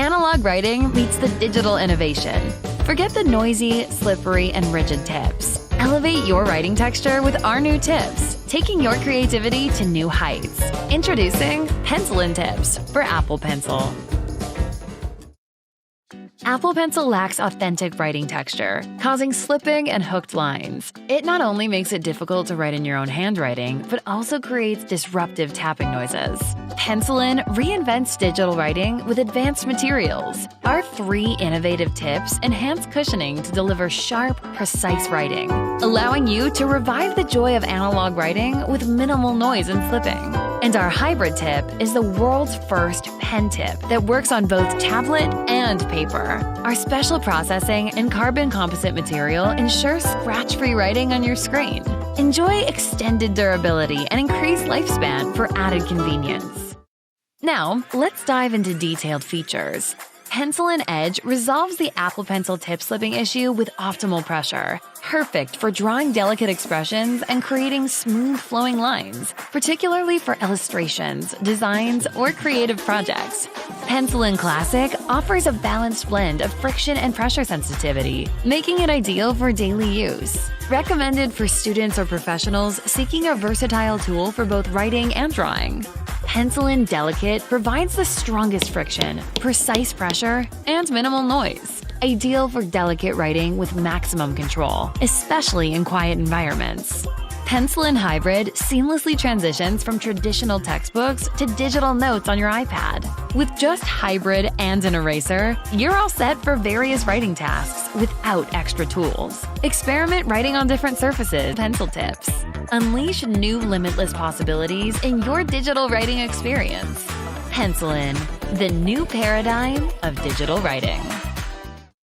analog writing meets the digital innovation. Forget the noisy, slippery, and rigid tips. Elevate your writing texture with our new tips, taking your creativity to new heights. Introducing PENCILIN tips for Apple Pencil. Apple Pencil lacks authentic writing texture, causing slipping and hooked lines. It not only makes it difficult to write in your own handwriting, but also creates disruptive tapping noises. PENCILIN reinvents digital writing with advanced materials. Our 3 innovative tips enhance cushioning to deliver sharp, precise writing, allowing you to revive the joy of analog writing with minimal noise and slipping. And our hybrid tip is the world's first pen tip that works on both tablet and paper. Our special processing and carbon composite material ensures scratch-free writing on your screen. Enjoy extended durability and increased lifespan for added convenience. Now, let's dive into detailed features. PENCILIN Edge resolves the Apple Pencil tip slipping issue with optimal pressure, perfect for drawing delicate expressions and creating smooth flowing lines, particularly for illustrations, designs, or creative projects. PENCILIN Classic offers a balanced blend of friction and pressure sensitivity, making it ideal for daily use. Recommended for students or professionals seeking a versatile tool for both writing and drawing. PENCILIN Delicate provides the strongest friction, precise pressure, and minimal noise. Ideal for delicate writing with maximum control, especially in quiet environments. PENCILIN Hybrid seamlessly transitions from traditional textbooks to digital notes on your iPad. With just Hybrid and an eraser, you're all set for various writing tasks without extra tools. Experiment writing on different surfaces, pencil tips. Unleash new limitless possibilities in your digital writing experience. PENCILIN, the new paradigm of digital writing.